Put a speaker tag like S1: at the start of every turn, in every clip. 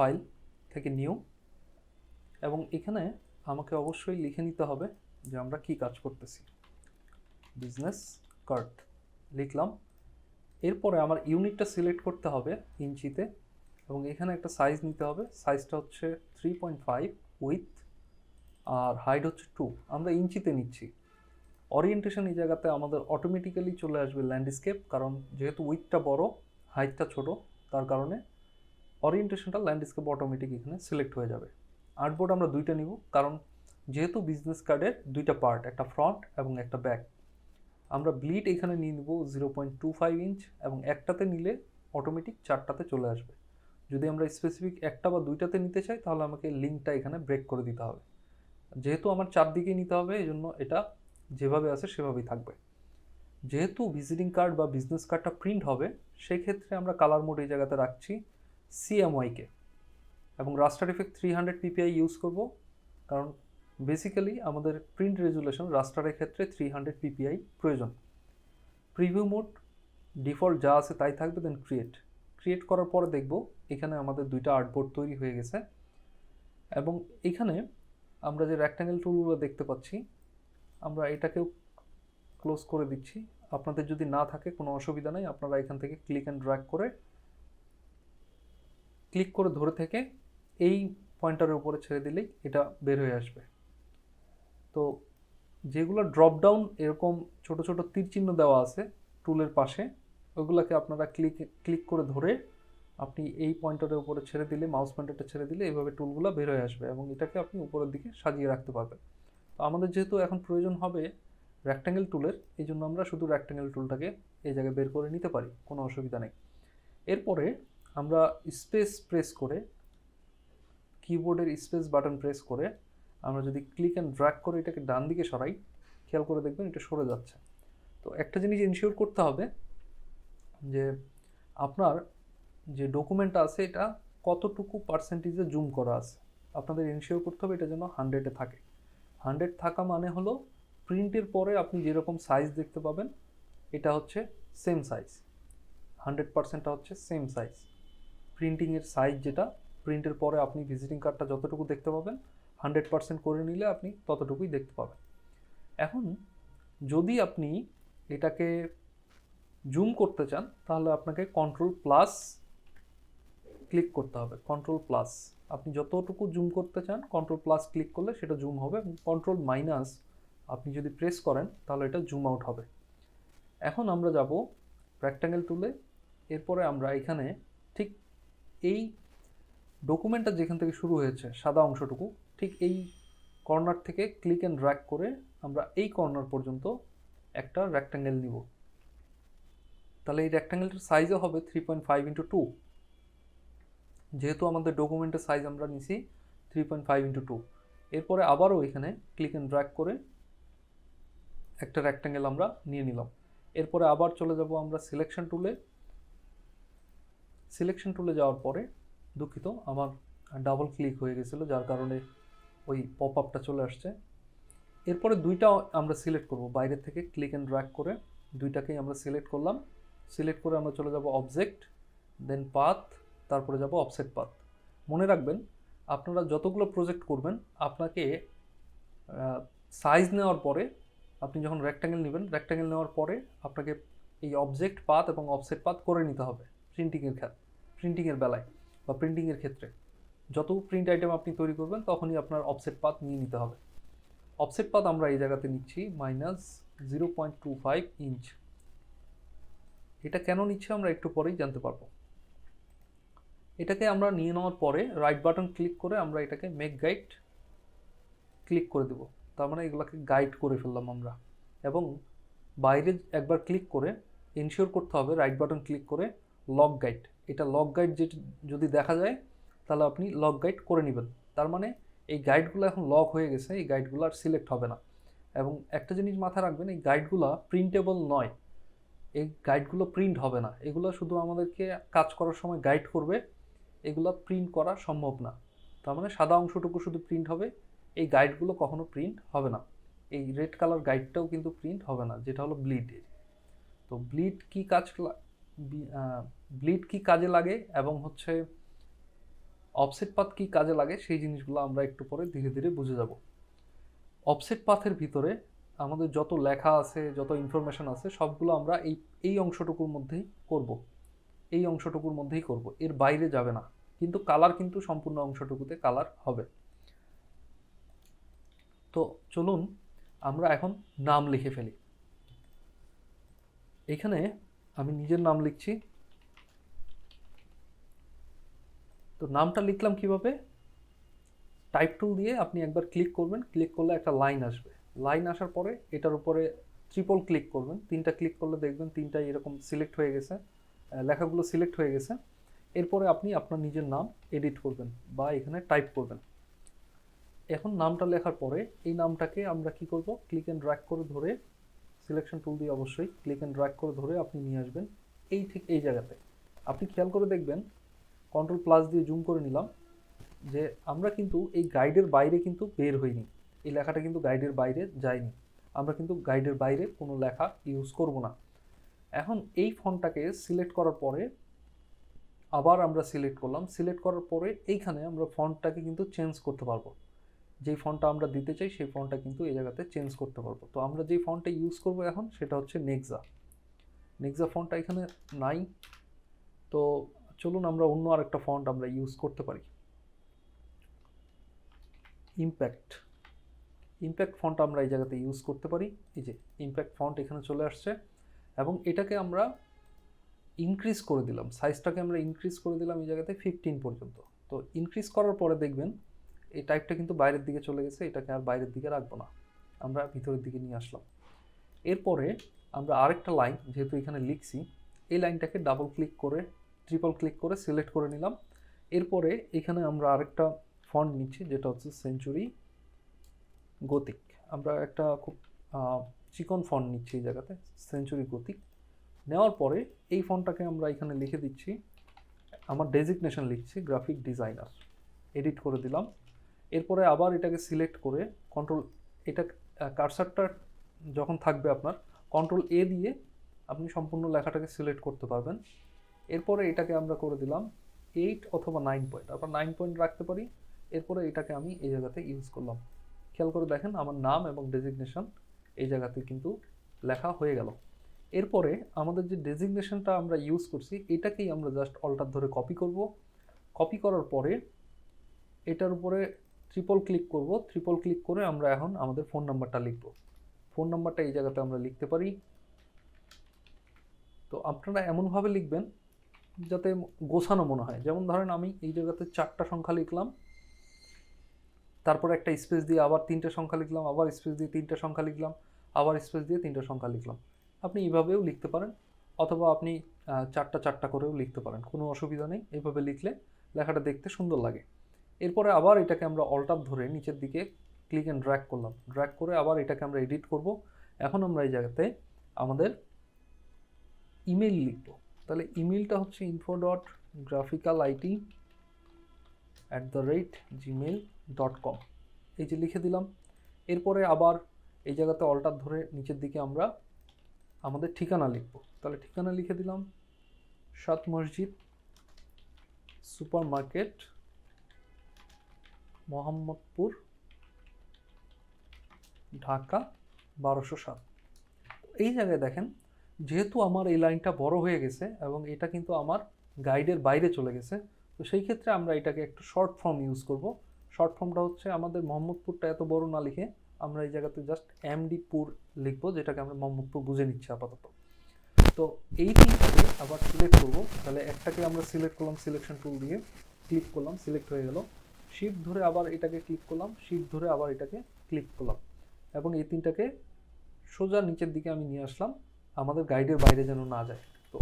S1: File থেকে new, এবং এখানে আমাকে অবশ্যই লিখে নিতে হবে যে আমরা কি কাজ করতেছি। বিজনেস কার্ড লিখলাম। এরপরে আমার ইউনিটটা সিলেক্ট করতে হবে ইঞ্চিতে, এবং এখানে একটা সাইজ নিতে হবে। সাইজটা হচ্ছে 3.5, উইথ আর হাইট হচ্ছে 2। আমরা ইঞ্চিতে নিচ্ছি। ওরিয়েন্টেশন এই জায়গাতে আমাদের অটোমেটিক্যালি চলে আসবে ল্যান্ডস্কেপ, কারণ যেহেতু উইথটা বড় হাইটটা ছোট, তার কারণে ওরিয়েন্টেশনটা ল্যান্ডস্কেপ অটোমেটিক এখানে সিলেক্ট হয়ে যাবে। আর্টবোর্ড আমরা দুইটা নিব, কারণ যেহেতু বিজনেস কার্ডের দুইটা পার্ট, একটা ফ্রন্ট এবং একটা ব্যাক। আমরা ব্লিড এখানে নিয়ে নিব 0.25 ইঞ্চ, এবং একটাতে নিলে অটোমেটিক চারটাতে চলে আসবে। যদি আমরা স্পেসিফিক একটা বা দুইটাতে নিতে চাই তাহলে আমাকে লিঙ্কটা এখানে ব্রেক করে দিতে হবে। যেহেতু আমার চারদিকেই নিতে হবে, এই জন্য এটা যেভাবে আছে সেভাবেই থাকবে। যেহেতু ভিজিটিং কার্ড বা বিজনেস কার্ডটা প্রিন্ট হবে, সেই ক্ষেত্রে আমরা কালার মোড এই জায়গাতে রাখছি CMYকে, এবং রাস্টার ইফেক্ট 300 ppi ইউজ করব, কারণ বেসিক্যালি আমাদের প্রিন্ট রেজুলেশন রাস্টারের ক্ষেত্রে 300 ppi প্রয়োজন। প্রিভিউ মোড ডিফল্ট যা আছে তাই থাকবে। দেন ক্রিয়েট করার পরে দেখব এখানে আমাদের দুইটা আর্টবোর্ড তৈরি হয়ে গেছে, এবং এখানে আমরা যে রেক্ট্যাঙ্গেল টুলগুলো দেখতে পাচ্ছি আমরা এটাকেও ক্লোজ করে দিচ্ছি। আপনাদের যদি না থাকে কোনো অসুবিধা নেই, আপনারা এখান থেকে ক্লিক অ্যান্ড ড্র্যাগ করে ধরে থেকে এই পয়েন্টারের উপরে ছেড়ে দিলেই এটা বের হয়ে আসবে। তো যেগুলো ড্রপ ডাউন এরকম ছোট ছোট তীর চিহ্ন দেওয়া আছে টুলের পাশে, ওগুলোকে আপনারা ক্লিক করে ধরে আপনি এই পয়েন্টারের উপরে ছেড়ে দিলে, মাউস পয়েন্টারটা ছেড়ে দিলে এইভাবে টুলগুলো বের হয়ে আসবে, এবং এটাকে আপনি উপরের দিকে সাজিয়ে রাখতে পারবেন। তো আমাদের যেহেতু এখন প্রয়োজন হবে রেক্ট্যাঙ্গেল টুলের, এই জন্য আমরা শুধু রেক্ট্যাঙ্গেল টুলটাকে এই জায়গায় বের করে নিতে পারি, কোনো অসুবিধা নেই। এরপরে আমরা স্পেস প্রেস করে, কিবোর্ডের স্পেস বাটন প্রেস করে আমরা যদি ক্লিক অ্যান্ড ড্র্যাগ করে এটাকে ডান দিকে সরাই, খেয়াল করে দেখবেন এটা সরে যাচ্ছে। তো একটা জিনিস ইনশিওর করতে হবে যে আপনার যে ডকুমেন্টটা আছে এটা কতটুকু পার্সেন্টেজে জুম করা আছে। আপনাদের ইনশিওর করতে হবে এটা যেন 100-এ থাকে। 100 থাকা মানে হলো প্রিন্টের পরে আপনি যেরকম সাইজ দেখতে পাবেন এটা হচ্ছে সেম সাইজ, 100%টা হচ্ছে সেম সাইজ। প্রিন্টিংয়ের সাইজ যেটা, প্রিন্টের পরে আপনি ভিজিটিং কার্ডটা যতটুকু দেখতে পাবেন 100% করে নিলে আপনি ততটুকুই দেখতে পাবেন। এখন যদি আপনি এটাকে জুম করতে চান তাহলে আপনাকে কন্ট্রোল+ ক্লিক করতে হবে। কন্ট্রোল+, আপনি যতটুকু জুম করতে চান কন্ট্রোল+ ক্লিক করলে সেটা জুম হবে, এবং কন্ট্রোল- আপনি যদি প্রেস করেন তাহলে এটা জুম আউট হবে। এখন আমরা যাব রেক্ট্যাঙ্গেল টুলে। এরপরে আমরা এখানে ঠিক এই ডকুমেন্টটা যেখান থেকে শুরু হয়েছে সাদা অংশটুকু, ঠিক এই কর্নার থেকে ক্লিক অ্যান্ড ড্র্যাগ করে আমরা এই কর্নার পর্যন্ত একটা রেক্ট্যাঙ্গেল নিব। তাহলে এই রেক্ট্যাঙ্গেলটার সাইজও হবে 3.5x2, যেহেতু আমাদের ডকুমেন্টের সাইজ আমরা নিছি 3.5x2। এরপরে আবারও এখানে ক্লিক অ্যান্ড ড্র্যাগ করে একটা রেক্ট্যাঙ্গেল আমরা নিয়ে নিলাম। এরপরে আবার চলে যাব আমরা সিলেকশন টুলে যাওয়ার পরে, দুঃখিত আমার ডাবল ক্লিক হয়ে গেছিলো যার কারণে ওই পপ আপটা চলে আসছে। এরপরে দুইটা আমরা সিলেক্ট করব, বাইরে থেকে ক্লিক অ্যান্ড ড্র্যাগ করে দুইটাকেই আমরা সিলেক্ট করলাম। সিলেক্ট করে আমরা চলে যাব অবজেক্ট, দেন পাথ, তারপরে যাব অফসেট পাথ। মনে রাখবেন আপনারা যতগুলো প্রজেক্ট করবেন আপনাকে সাইজ নেওয়ার পরে, আপনি যখন রেক্ট্যাঙ্গেল নেবেন, রেক্ট্যাঙ্গেল নেওয়ার পরে আপনাকে এই অবজেক্ট পাথ এবং অফসেট পাথ করে নিতে হবে প্রিন্টিংয়ের বেলায় বা প্রিন্টিংয়ের ক্ষেত্রে। যত প্রিন্ট আইটেম আপনি তৈরি করবেন তখনই আপনার অফসেট পাথ নিয়ে নিতে হবে। অফসেট পাথ আমরা এই জায়গাতে নিচ্ছি -0.25 ইঞ্চ। এটা কেন নিচ্ছে আমরা একটু পরেই জানতে পারবো। এটাকে আমরা নিয়ে নেওয়ার পরে রাইট বাটন ক্লিক করে আমরা এটাকে মেক গাইড ক্লিক করে দেব। তার মানে এগুলোকে গাইড করে ফেললাম আমরা, এবং বাইরে একবার ক্লিক করে ইনশিওর করতে হবে রাইট বাটন ক্লিক করে লক গাইড। এটা লক গাইড যদি দেখা যায় তাহলে আপনি লক গাইড করে নেবেন। তার মানে এই গাইডগুলো এখন লক হয়ে গেছে, এই গাইডগুলো আর সিলেক্ট হবে না। এবং একটা জিনিস মাথায় রাখবেন, এই গাইডগুলো প্রিন্টেবল নয়, এই গাইডগুলো প্রিন্ট হবে না। এগুলো শুধু আমাদেরকে কাজ করার সময় গাইড করবে, এগুলো প্রিন্ট করা সম্ভব না। তার মানে সাদা অংশটুকু শুধু প্রিন্ট হবে, এই গাইডগুলো কখনো প্রিন্ট হবে না। এই রেড কালার গাইডটাও কিন্তু প্রিন্ট হবে না, যেটা হলো ব্লিড। তো ব্লিড কি কাজে লাগে এবং হচ্ছে অফসেট পাথ কি কাজে লাগে সেই জিনিসগুলো আমরা একটু পরে ধীরে ধীরে বুঝে যাব। অফসেট পাথের ভিতরে আমাদের যত লেখা আছে, যত ইনফরমেশন আছে, সবগুলো আমরা এই অংশটুকুর মধ্যেই করব, এই অংশটুকুর মধ্যেই করব, এর বাইরে যাবে না। কিন্তু কালার কিন্তু সম্পূর্ণ অংশটুকুতে কালার হবে। তো চলুন আমরা এখন নাম লিখে ফেলি। এখানে আমি নিজের নাম লিখছি। তো নামটা লিখলাম কিভাবে? টাইপ টুল দিয়ে আপনি একবার ক্লিক করবেন, ক্লিক করলে একটা লাইন আসবে। লাইন আসার পরে এটার উপরে ট্রিপল ক্লিক করবেন, 3টা ক্লিক করলে দেখবেন 3টাই এরকম সিলেক্ট হয়ে গেছে, লেখাগুলো সিলেক্ট হয়ে গেছে। এরপরে আপনি আপনার নিজের নাম এডিট করবেন বা এখানে টাইপ করবেন। এখন নামটা লেখার পরে এই নামটাকে আমরা কি করব, ক্লিক অ্যান্ড ড্র্যাগ করে ধরে, সিলেকশন টুল দিয়ে অবশ্যই ক্লিক অ্যান্ড ড্র্যাগ করে ধরে আপনি নিয়ে আসবেন এই ঠিক এই জায়গাতে। আপনি খেয়াল করে দেখবেন, কন্ট্রোল প্লাস দিয়ে জুম করে নিলাম, যে আমরা কিন্তু এই গাইডের বাইরে কিন্তু বের হইনি, এই লেখাটা কিন্তু গাইডের বাইরে যায়নি। আমরা কিন্তু গাইডের বাইরে কোনো লেখা ইউজ করব না। এখন এই ফন্টটাকে সিলেক্ট করার পরে আবার আমরা সিলেক্ট করলাম, সিলেক্ট করার পরে এইখানে আমরা ফন্টটাকে কিন্তু চেঞ্জ করতে পারবো। যেই ফন্টটা আমরা দিতে চাই সেই ফন্টটা কিন্তু এই জায়গাতে চেঞ্জ করতে পারবো। তো আমরা যেই ফন্টটা ইউজ করব এখন সেটা হচ্ছে নেক্সা। নেক্সা ফন্টটা এখানে নাই, তো চলুন আমরা অন্য আরেকটা ফন্ট আমরা ইউজ করতে পারি। ইম্প্যাক্ট, ইম্প্যাক্ট ফন্ট আমরা এই জায়গাতে ইউজ করতে পারি। এই যে ইম্প্যাক্ট ফন্ট এখানে চলে আসছে, এবং এটাকে আমরা ইনক্রিজ করে দিলাম, সাইজটাকে আমরা ইনক্রিজ করে দিলাম এই জায়গাতে 15 পর্যন্ত। তো ইনক্রিজ করার পরে দেখবেন এই টাইপটা কিন্তু বাইরের দিকে চলে গেছে, এটাকে আর বাইরের দিকে রাখবো না, আমরা ভিতরের দিকে নিয়ে আসলাম। এরপরে আমরা আরেকটা লাইন যেহেতু এখানে লিখছি, এই লাইনটাকে ডাবল ক্লিক করে ট্রিপল ক্লিক করে সিলেক্ট করে নিলাম। এরপরে এখানে আমরা আরেকটা ফন্ট নিচ্ছি যেটা হচ্ছে সেঞ্চুরি গতিক। আমরা একটা খুব চিকন ফন্ট নিচ্ছি এই জায়গাতে, সেঞ্চুরি গতিক। নেওয়ার পরে এই ফন্টটাকে আমরা এখানে লিখে দিচ্ছি, আমার ডেজিগনেশন লিখছি গ্রাফিক ডিজাইনার, এডিট করে দিলাম। এরপরে আবার এটাকে সিলেক্ট করে কন্ট্রোল, এটা কার্সারটা যখন থাকবে আপনার কন্ট্রোল এ দিয়ে আপনি সম্পূর্ণ লেখাটাকে সিলেক্ট করতে পারবেন। এরপরে এটাকে আমরা করে দিলাম 8 অথবা 9 পয়েন্ট, আমরা 9 পয়েন্ট রাখতে পারি। এরপরে এটাকে আমি এই জায়গাতে ইউজ করলাম। খেয়াল করে দেখেন আমার নাম এবং ডেজিগনেশন এই জায়গাতে কিন্তু লেখা হয়ে গেল। এরপরে আমাদের যে ডেজিগনেশনটা আমরা ইউজ করছি এটাকেই আমরা জাস্ট অল্টার ধরে কপি করব। কপি করার পরে এটার উপরে ট্রিপল ক্লিক করব, ট্রিপল ক্লিক করে আমরা এখন আমাদের ফোন নাম্বারটা লিখব। ফোন নাম্বারটা এই জায়গাতে আমরা লিখতে পারি। তো আপনারা এমনভাবে লিখবেন যাতে গোছানো মনে হয়। যেমন ধরেন আমি এই জায়গাতে 4টা সংখ্যা লিখলাম, তারপরে একটা স্পেস দিয়ে আবার 3টে সংখ্যা লিখলাম, আবার স্পেস দিয়ে 3টে সংখ্যা লিখলাম, আবার স্পেস দিয়ে 3টে সংখ্যা লিখলাম। আপনি এইভাবেও লিখতে পারেন, অথবা আপনি 4টা করেও লিখতে পারেন, কোনো অসুবিধা নেই। এইভাবে লিখলে লেখাটা দেখতে সুন্দর লাগে। এরপরে আবার এটাকে আমরা অল্টার ধরে নিচের দিকে ক্লিক অ্যান্ড ড্র্যাগ করলাম, ড্র্যাগ করে আবার এটাকে আমরা এডিট করব। এখন আমরা এই জায়গাতে আমাদের ইমেল লিখব। তাহলে ইমেলটা হচ্ছে info.graphicalIT@gmail.com, এই যে লিখে দিলাম। এরপরে আবার এই জায়গাতে অল্টার ধরে নিচের দিকে আমরা আমাদের ঠিকানা লিখব। তাহলে ঠিকানা লিখে দিলাম 7 মসজিদ সুপার মার্কেট, মোহাম্মদপুর, ঢাকা 1207। এই জায়গায় দেখেন যেহেতু আমার এই লাইনটা বড় হয়ে গেছে এবং এটা কিন্তু আমার গাইডের বাইরে চলে গেছে, তো সেই ক্ষেত্রে আমরা এটাকে একটু শর্ট ফর্ম ইউজ করব। শর্ট ফর্মটা হচ্ছে আমাদের মোহাম্মদপুরটা এত বড় না লিখে আমরা এই জায়গাতে জাস্ট এমডিপুর লিখবো, যেটাকে আমরা মোহাম্মদপুর বুঝে নিচ্ছি আপাতত। তো এই তিনটাকে আবার সিলেক্ট করব। তাহলে একটাকে আমরা সিলেক্ট করলাম, সিলেকশন টুল দিয়ে ক্লিক করলাম, সিলেক্ট হয়ে গেল। শিফট ধরে আবার এটাকে ক্লিক করলাম, শিফট ধরে আবার এটাকে ক্লিক করলাম, এবং এই তিনটাকে সোজা নিচের দিকে আমি নিয়ে আসলাম, আমাদের গাইডের বাইরে যেন না যায়। তো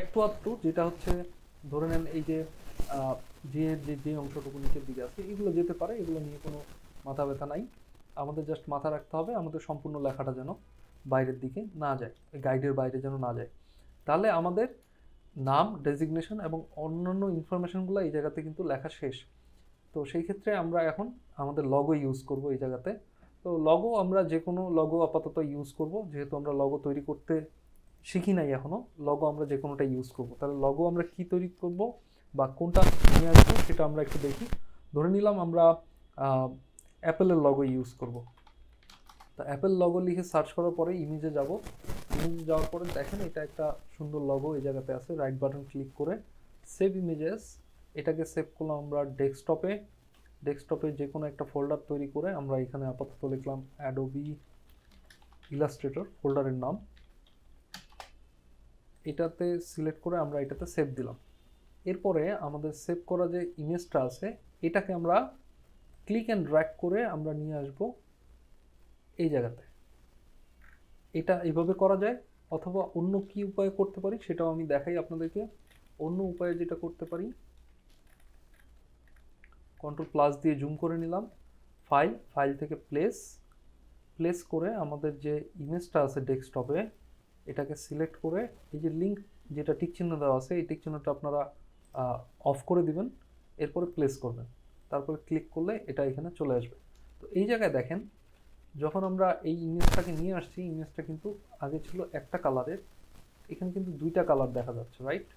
S1: একটু আধটু যেটা হচ্ছে ধরে নেন এই যে যে অংশটুকু নিচের দিকে আছে এগুলো যেতে পারে, এগুলো নিয়ে কোনো মাথা ব্যথা নাই। আমাদের জাস্ট মাথা রাখতে হবে আমাদের সম্পূর্ণ লেখাটা যেন বাইরের দিকে না যায়, গাইডের বাইরে যেন না যায়। তাহলে আমাদের নাম, ডেজিগনেশন এবং অন্যান্য ইনফরমেশনগুলো এই জায়গাতে কিন্তু লেখা শেষ। তো সেই ক্ষেত্রে আমরা এখন আমাদের লগো ইউজ করব এই জায়গাতে। তো লগো আমরা যে কোনো লগো আপাতত ইউজ করব, যেহেতু আমরা লগো তৈরি করতে শিখি নাই এখনও, লগো আমরা যে কোনোটা ইউজ করব। তাহলে লগো আমরা কি তৈরি করব? বা কোনটা নিয়ে আসবো সেটা আমরা একটু দেখি। ধরে নিলাম আমরা অ্যাপেলের লগো ইউজ করব। তো অ্যাপেল লগো লিখে সার্চ করার পরে ইমেজে যাব। ইমেজে যাওয়ার পরে দেখেন এটা একটা সুন্দর লগো এই জায়গাতে আছে। রাইট বাটন ক্লিক করে সেভ ইমেজেস, এটাকে সেভ করলাম আমরা ডেস্কটপে। ডেস্কটপে যে কোনো একটা ফোল্ডার তৈরি করে আমরা এখানে আপাতত লিখলাম অ্যাডোবি ইলাস্ট্রেটর ফোল্ডারের নাম। এটাতে সিলেক্ট করে আমরা এটাতে সেভ দিলাম। এরপরে আমাদের সেভ করা যে ইমেজটা আছে এটাকে আমরা ক্লিক অ্যান্ড ড্র্যাগ করে আমরা নিয়ে আসব এই জায়গাতে। এটা এইভাবে করা যায়, অথবা অন্য কি উপায়ে করতে পারি সেটাও আমি দেখাই আপনাদেরকে। অন্য উপায়ে যেটা করতে পারি, কন্ট্রোল+ দিয়ে জুম করে নিলাম, ফাইল থেকে প্লেস করে আমাদের যে ইমেজটা আছে ডেস্কটপে এটাকে সিলেক্ট করে এই যে লিঙ্ক যেটা টিক চিহ্ন দেওয়া আছে এই টিক চিহ্নটা আপনারা অফ করে দিবেন, এরপরে প্লেস করবেন, তারপরে ক্লিক করলে এটা এখানে চলে আসবে। তো এই জায়গায় দেখেন যখন আমরা এই ইমেজটাকে নিয়ে আসছি, ইমেজটা কিন্তু আগে ছিল একটা কালারের, এখানে কিন্তু দুইটা কালার দেখা যাচ্ছে, রাইট?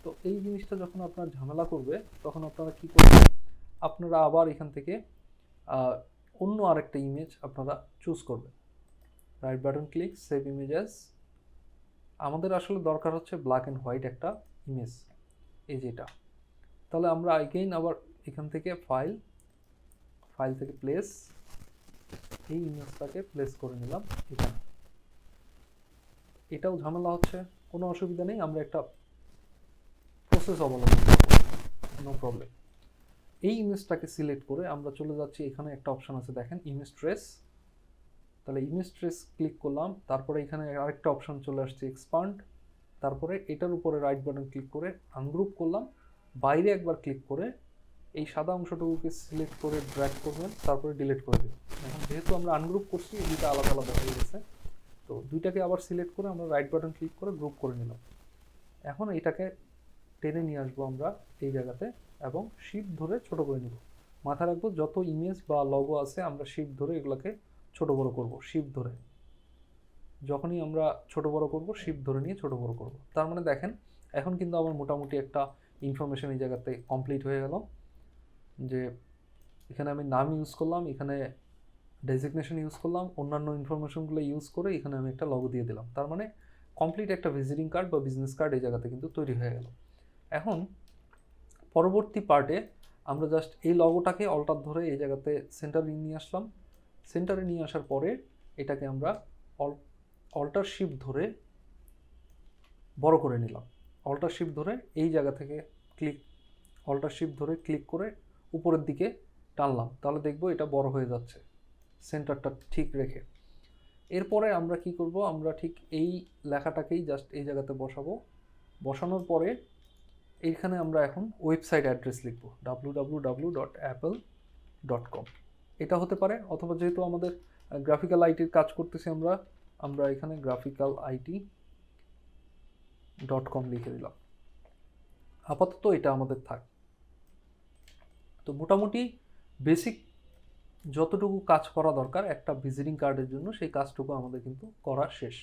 S1: তো এই জিনিসটা যখন আপনার ঝামেলা করবে তখন আপনারা কি করবেন, আপনারা আবার এখান থেকে অন্য আরেকটা ইমেজ আপনারা চুজ করবেন। Right button click, save images. আমাদের আসলে দরকার হচ্ছে ব্ল্যাক অ্যান্ড হোয়াইট একটা ইমেজ, এই যেটা। তাহলে আমরা আগেইন আবার এখান থেকে ফাইল থেকে প্লেস, এই ইমেজটাকে প্লেস করে নিলাম এখানে। এটাও ঝামেলা হচ্ছে, কোনো অসুবিধা নেই, আমরা একটা প্রসেস অবলম্বন করব, নো প্রবলেম। এই ইমেজটাকে সিলেক্ট করে আমরা চলে যাচ্ছি, এখানে একটা অপশন আছে দেখেন ইমেজ ট্রেস। তাহলে ইমেজ ট্রেস ক্লিক করলাম, তারপরে এখানে আরেকটা অপশন চলে আসছে এক্সপান্ড, তারপরে এটার উপরে রাইট বাটন ক্লিক করে আনগ্রুপ করলাম, বাইরে একবার ক্লিক করে এই সাদা অংশটুকুকে সিলেক্ট করে ড্র্যাগ করবেন, তারপরে ডিলিট করে দেবেন। এখন যেহেতু আমরা আনগ্রুপ করছি এই দুইটা আলাদা আলাদা হয়ে গেছে, তো দুইটাকে আবার সিলেক্ট করে আমরা রাইট বাটন ক্লিক করে গ্রুপ করে নিলাম। এখন এটাকে টেনে নিয়ে আসবো আমরা এই জায়গাতে এবং শিফট ধরে ছোট করে নিব। মাথায় রাখবো যত ইমেজ বা লগো আছে আমরা শিফট ধরে এগুলোকে ছোট বড় করব, শিফট ধরে। যখনই আমরা ছোট বড় করব শিফট ধরে নিয়ে ছোট বড় করব। তার মানে দেখেন এখন কিন্তু আমার মোটামুটি একটা ইনফরমেশন এই জায়গাতে কমপ্লিট হয়ে গেল, যে এখানে আমি নাম ইউজ করলাম, এখানে ডেজিগনেশন ইউজ করলাম, অন্যান্য ইনফরমেশনগুলো ইউজ করে এখানে আমি একটা লগো দিয়ে দিলাম। তার মানে কমপ্লিট একটা ভিজিটিং কার্ড বা বিজনেস কার্ড এই জায়গাতে কিন্তু তৈরি হয়ে গেল। এখন পরবর্তী পার্টে আমরা জাস্ট এই লগোটাকে অল্টার ধরে এই জায়গাতে সেন্টারে নিয়ে আসলাম। সেন্টারে নিয়ে আসার পরে এটাকে আমরা অল্টার শিফট ধরে বড় করে নিলাম। অল্টার শিফট ধরে এই জায়গা থেকে অল্টার শিফট ধরে ক্লিক করে উপরের দিকে টানলাম, তাহলে দেখবো এটা বড় হয়ে যাচ্ছে সেন্টারটা ঠিক রেখে। এরপরে আমরা কি করব, আমরা ঠিক এই লেখাটাকেই জাস্ট এই জায়গাতে বসাবো। বসানোর পরে এইখানে আমরা এখন ওয়েবসাইট অ্যাড্রেস লিখব www.apple.com। এটা হতে পারে, অথবা যেহেতু আমাদের গ্রাফিক্যাল আইটির কাজ করতেছি আমরা এখানে graphicalit.com লিখে দিলাম। আপাতত এটা আমাদের থাক। তো মোটামুটি বেসিক যতটুকু কাজ করা দরকার একটা ভিজিটিং কার্ডের জন্য সেই কাজটুকু আমাদের কিন্তু করা শেষ।